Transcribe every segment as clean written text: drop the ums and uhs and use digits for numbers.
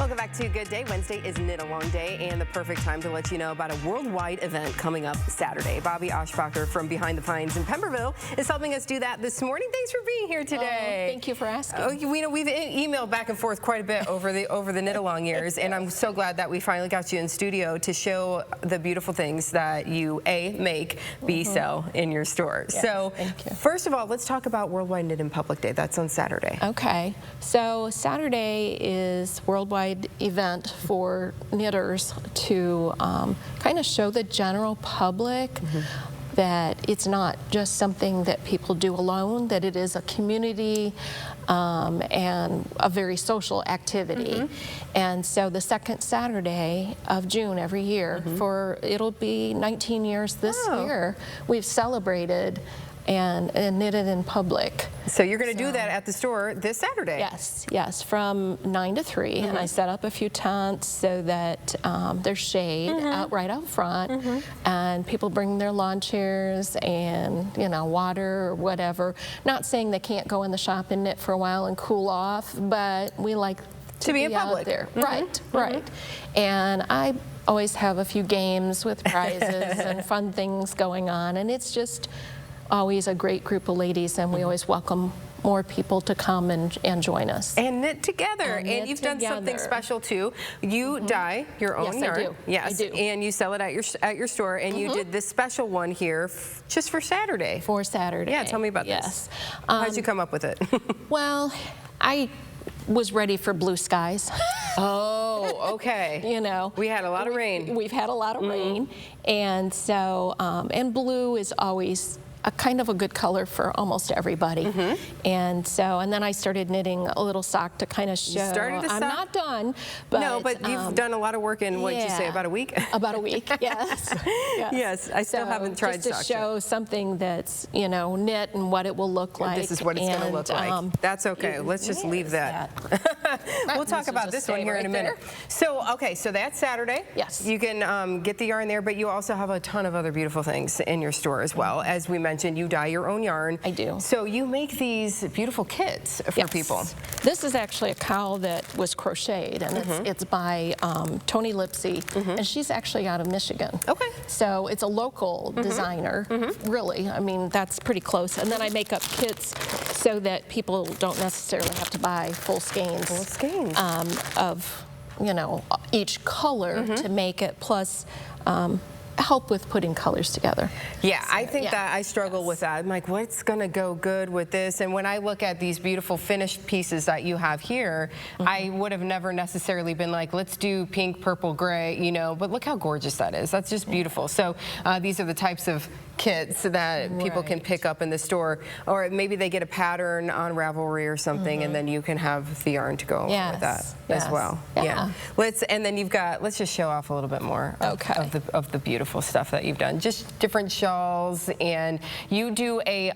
Welcome back to Good Day. Wednesday is Knit Along Day and the perfect time to let you know about a worldwide event coming up Saturday. Bobby Oshbacher from Behind the Pines in Pemberville is helping us do that this morning. Thanks for being here today. Thank you for asking. We've emailed back and forth quite a bit over the Knit Along years, and I'm so glad that we finally got you in studio to show the beautiful things that you make, sell in your store. Yes, so thank you. First of all, let's talk about Worldwide Knit in Public Day. That's on Saturday. Okay, so Saturday is worldwide event for knitters to kind of show the general public that it's not just something that people do alone, that it is a community and a very social activity. And so the second Saturday of June every year, it'll be 19 years this year, we've celebrated and knitted in public. So you're going to do that at the store this Saturday? Yes, from 9 to 3, and I set up a few tents so that there's shade right out front, and people bring their lawn chairs and water or whatever. Not saying they can't go in the shop and knit for a while and cool off, but we like to be in public out there. Right. And I always have a few games with prizes and fun things going on, and it's just always a great group of ladies, and we always welcome more people to come and join us. And knit together. And you've done something special too. You dye your own yarn. I do. Yes, I do. And you sell it at your store, and you did this special one here just for Saturday. For Saturday. Yeah, tell me about this. How'd you come up with it? Well, I was ready for blue skies. Oh, okay. We had a lot of rain. We've had a lot of rain, and so and blue is always a kind of a good color for almost everybody. And then I started knitting a little sock to kind of show. You started a sock? I'm not done. But, no, but you've done a lot of work in, what did you say, about a week? About a week, yes. Yes, I still haven't tried just to show something that's, knit and what it will look like. This is what it's going to look like. That's okay. Let's just leave that. We'll talk about this one here in a minute. So, okay, so that's Saturday. Yes. You can get the yarn there, but you also have a ton of other beautiful things in your store as well. As we mentioned, you dye your own yarn. I do. So you make these beautiful kits for people. This is actually a cowl that was crocheted, and it's by Tony Lipsy, and she's actually out of Michigan. Okay. So it's a local designer, really. I mean, that's pretty close. And then I make up kits so that people don't necessarily have to buy full skeins. Of, each color to make it, plus help with putting colors together. Yeah, so, I think that I struggle with that. I'm like, what's going to go good with this? And when I look at these beautiful finished pieces that you have here, I would have never necessarily been like, let's do pink, purple, gray, but look how gorgeous that is. That's just beautiful. So these are the types of kits that people can pick up in the store, or maybe they get a pattern on Ravelry or something, and then you can have the yarn to go with that as well. Yeah. And then you've got, let's just show off a little bit more of the beautiful stuff that you've done. Just different shawls, and you do a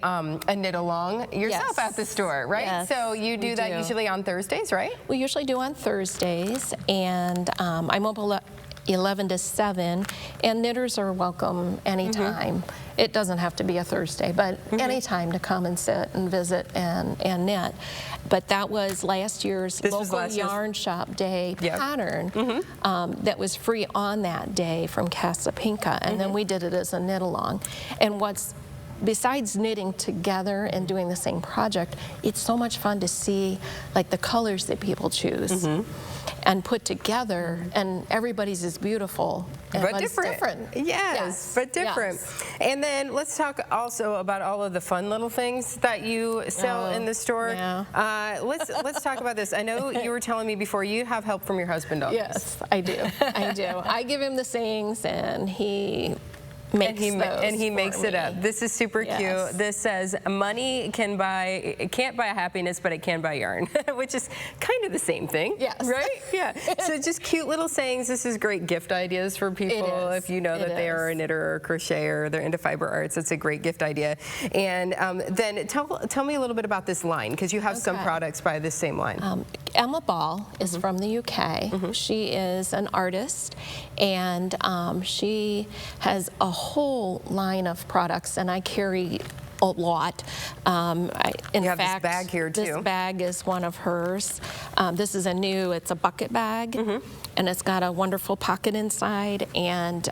knit along yourself at the store, right? Yes, so you do that usually on Thursdays, right? We usually do on Thursdays, and I'm open 11 to 7, and knitters are welcome anytime. It doesn't have to be a Thursday, but anytime to come and sit and visit and knit. But that was last year's local yarn shop day pattern that was free on that day from Casapinka, and then we did it as a knit along. And besides knitting together and doing the same project, it's so much fun to see like the colors that people choose and put together, and everybody's is beautiful. But different. Yes, but different. And then let's talk also about all of the fun little things that you sell in the store. Let's talk about this. I know you were telling me before you have help from your husband on this. Yes, I do. I give him the sayings, and he makes it up. This is super cute. This says, money can't buy happiness, but it can buy yarn, which is kind of the same thing. Yes. Right? Yeah. So just cute little sayings. This is great gift ideas for people. If you know that they are a knitter or a crocheter, or they're into fiber arts, it's a great gift idea. And then tell me a little bit about this line, because you have some products by this same line. Emma Ball is from the UK. She is an artist, and she has a whole line of products, and I carry a lot. In You have this fact, bag here, too. This bag is one of hers. This is it's a bucket bag, and it's got a wonderful pocket inside, and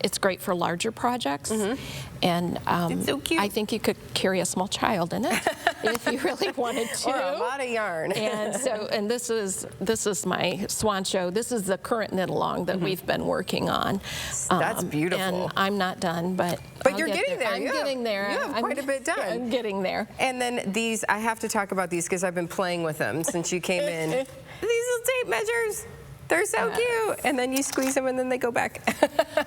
it's great for larger projects. And It's so cute. I think you could carry a small child in it if you really wanted to. Or a lot of yarn. And this is my swan show. This is the current knit along that we've been working on. That's beautiful. And I'm not done, but I'll you're get getting there. I'm getting there. You have quite a bit done. I'm getting there. And then these, I have to talk about these because I've been playing with them since you came in. These little tape measures. They're so cute. And then you squeeze them and then they go back.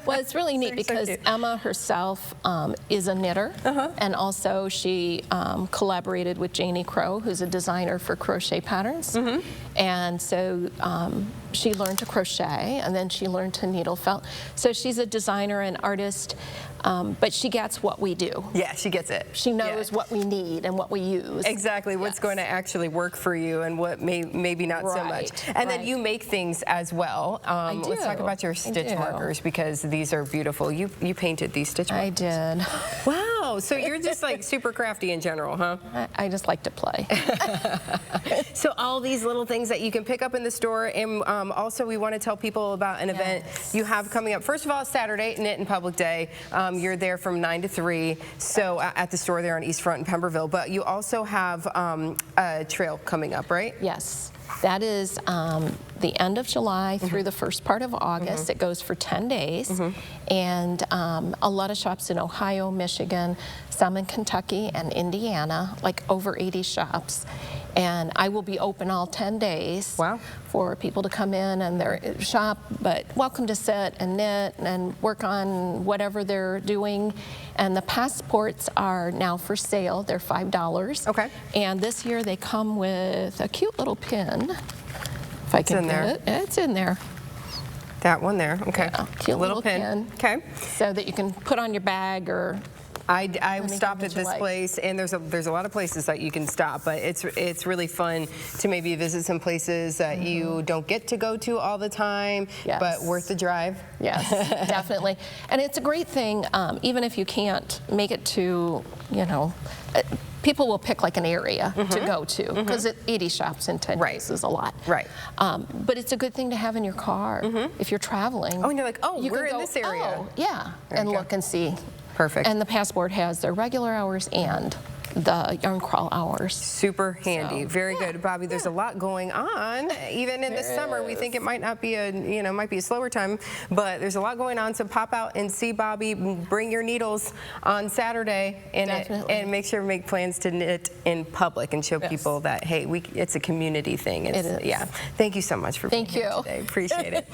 Well, it's really neat They're so because cute. Emma herself is a knitter, and also she collaborated with Janie Crow, who's a designer for crochet patterns. And so she learned to crochet, and then she learned to needle felt. So she's a designer and artist, but she gets what we do. Yeah, she gets it. She knows what we need and what we use. Exactly, what's going to actually work for you and what maybe not so much. And then you make things as well. Let's talk about your stitch markers because these are beautiful. You painted these stitch markers. I did. Wow, so you're just like super crafty in general, huh? I just like to play. So all these little things that you can pick up in the store, and also we want to tell people about an event you have coming up. First of all, Saturday, Knit and Public Day. You're there from 9 to 3, so at the store there on East Front in Pemberville. But you also have a trail coming up, right? Yes. That is the end of July through the first part of August. It goes for 10 days. And a lot of shops in Ohio, Michigan, some in Kentucky and Indiana, like over 80 shops. And I will be open all 10 days for people to come in and their shop, but welcome to sit and knit and work on whatever they're doing. And the passports are now for sale. They're $5. Okay. And this year they come with a cute little pin. If I can get it. It's in there. That one there, okay. Yeah, cute little pin. Okay. So that you can put on your bag or I stopped at this place, and there's a lot of places that you can stop, but it's really fun to maybe visit some places that you don't get to go to all the time, but worth the drive. Yes, definitely. And it's a great thing, even if you can't make it to, people will pick like an area to go to because 80 shops in 10 days is a lot. Right. But it's a good thing to have in your car if you're traveling. Oh, and you're like, oh, you we're can in this area. Oh, yeah, and look and see. Perfect. And the passport has their regular hours and the yarn crawl hours. Super handy. Very good. Bobby, there's a lot going on. Even in the summer, we think it might not be might be a slower time, but there's a lot going on. So pop out and see Bobby. Bring your needles on Saturday and make sure to make plans to knit in public and show people that, hey, it's a community thing. It is. Yeah. Thank you so much for being here today. Appreciate it.